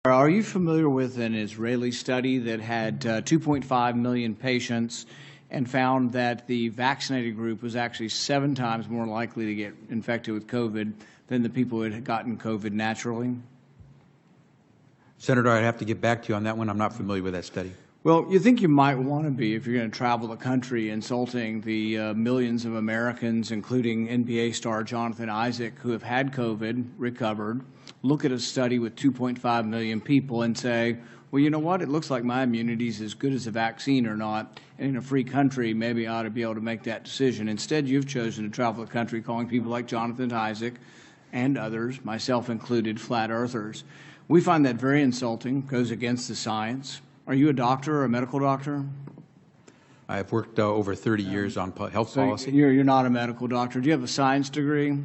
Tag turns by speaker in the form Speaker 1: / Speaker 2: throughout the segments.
Speaker 1: Are you familiar with an Israeli study that had 2.5 million patients and found that the vaccinated group was actually 7 times more likely to get infected with COVID than the people who had gotten COVID naturally?
Speaker 2: Senator, I'd have to get back to you on that one. I'm not familiar with that study.
Speaker 1: Well, you think you might want to be if you're going to travel the country insulting the millions of Americans, including NBA star Jonathan Isaac, who have had COVID, recovered, look at a study with 2.5 million people and say, well, you know what, it looks like my immunity is as good as a vaccine or not, and in a free country, maybe I ought to be able to make that decision. Instead, you've chosen to travel the country calling people like Jonathan Isaac and others, myself included, flat earthers. We find that very insulting, goes against the science. Are you a doctor or a medical doctor?
Speaker 2: I've worked over 30 years on health policy.
Speaker 1: You're not a medical doctor. Do you have a science degree?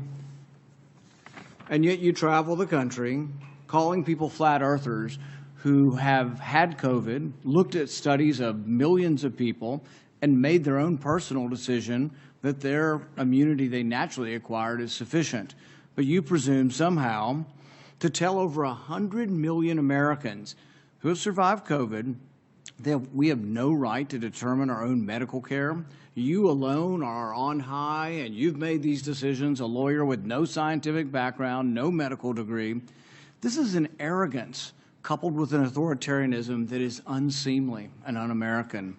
Speaker 1: And yet you travel the country calling people flat earthers who have had COVID, looked at studies of millions of people, and made their own personal decision that their immunity they naturally acquired is sufficient. But you presume somehow to tell over 100 million Americans who have survived COVID that we have no right to determine our own medical care. You alone are on high, and you've made these decisions, a lawyer with no scientific background, no medical degree. This is an arrogance coupled with an authoritarianism that is unseemly and un-American.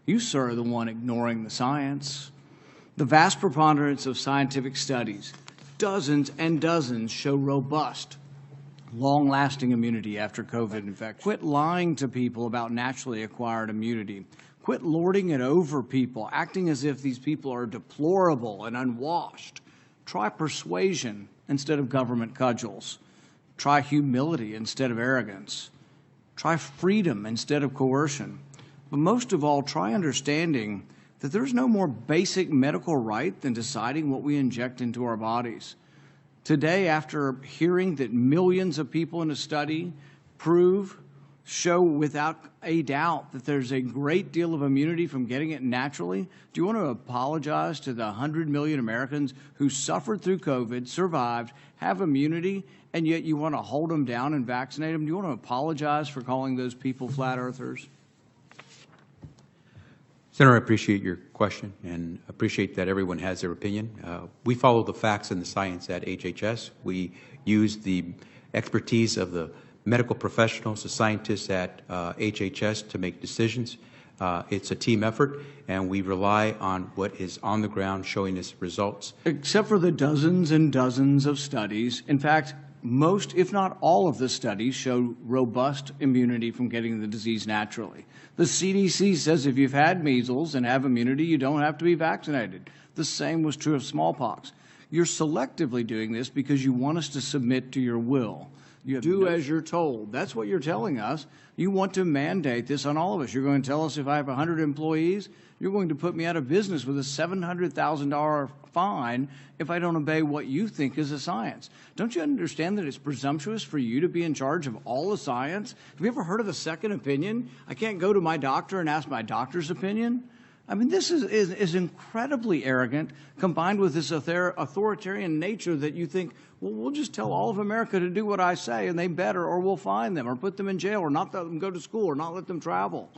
Speaker 1: You, sir, are the one ignoring the science. The vast preponderance of scientific studies, dozens and dozens, show robust, long-lasting immunity after COVID infection. Quit lying to people about naturally acquired immunity. Quit lording it over people, acting as if these people are deplorable and unwashed. Try persuasion instead of government cudgels. Try humility instead of arrogance. Try freedom instead of coercion. But most of all, try understanding that there's no more basic medical right than deciding what we inject into our bodies. Today, after hearing that millions of people in a study show without a doubt that there's a great deal of immunity from getting it naturally, do you want to apologize to the 100 million Americans who suffered through COVID, survived, have immunity, and yet you want to hold them down and vaccinate them? Do you want to apologize for calling those people flat earthers?
Speaker 2: Senator, I appreciate your question and appreciate that everyone has their opinion. We follow the facts and the science at HHS. We use the expertise of the medical professionals, the scientists at HHS to make decisions. It's a team effort, and we rely on what is on the ground showing us results.
Speaker 1: Except for the dozens and dozens of studies. In fact, most, if not all of the studies show robust immunity from getting the disease naturally. The CDC says if you've had measles and have immunity, you don't have to be vaccinated. The same was true of smallpox. You're selectively doing this because you want us to submit to your will. You do as you're told. That's what you're telling us. You want to mandate this on all of us. You're going to tell us if I have 100 employees, you're going to put me out of business with a $700,000 fine if I don't obey what you think is a science. Don't you understand that it's presumptuous for you to be in charge of all the science? Have you ever heard of a second opinion? I can't go to my doctor and ask my doctor's opinion. I mean, this is incredibly arrogant, combined with this authoritarian nature that you think, well, we'll just tell all of America to do what I say, and they better, or we'll fine them, or put them in jail, or not let them go to school, or not let them travel.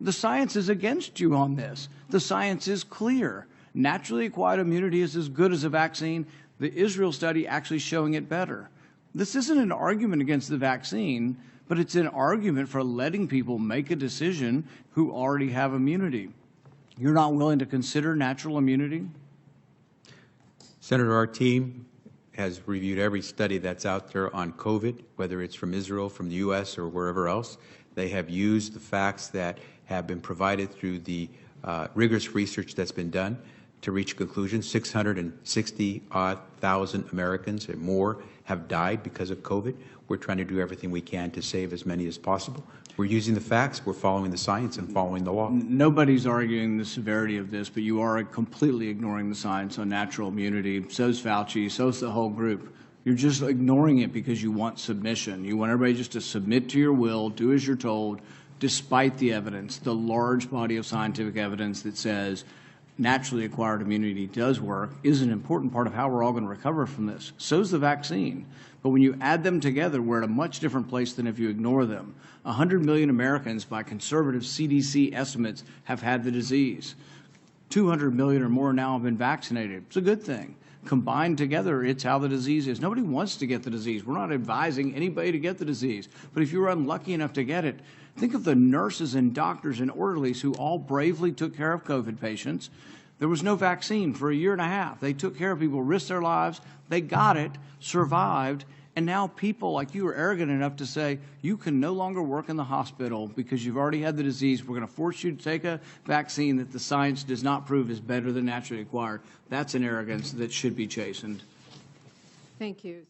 Speaker 1: The science is against you on this. The science is clear. Naturally acquired immunity is as good as a vaccine. The Israel study actually showing it better. This isn't an argument against the vaccine, but it's an argument for letting people make a decision who already have immunity. You're not willing to consider natural immunity?
Speaker 2: Senator, our team has reviewed every study that's out there on COVID, whether it's from Israel, from the U.S., or wherever else. They have used the facts that have been provided through the rigorous research that's been done to reach a conclusion. 660,000 Americans and more have died because of COVID. We're trying to do everything we can to save as many as possible. We're using the facts, we're following the science, and following the law.
Speaker 1: Nobody's arguing the severity of this, but you are completely ignoring the science on natural immunity. So's Fauci, so's the whole group. You're just ignoring it because you want submission. You want everybody just to submit to your will, do as you're told, despite the evidence, the large body of scientific evidence that says naturally acquired immunity does work, is an important part of how we're all going to recover from this. So's the vaccine. But when you add them together, we're at a much different place than if you ignore them. 100 million Americans, by conservative CDC estimates, have had the disease. 200 million or more now have been vaccinated. It's a good thing. Combined together, it's how the disease is. Nobody wants to get the disease. We're not advising anybody to get the disease. But if you're unlucky enough to get it, think of the nurses and doctors and orderlies who all bravely took care of COVID patients. There was no vaccine for a year and a half. They took care of people, risked their lives. They got it, survived, and now people like you are arrogant enough to say you can no longer work in the hospital because you've already had the disease. We're going to force you to take a vaccine that the science does not prove is better than naturally acquired. That's an arrogance that should be chastened.
Speaker 3: Thank you.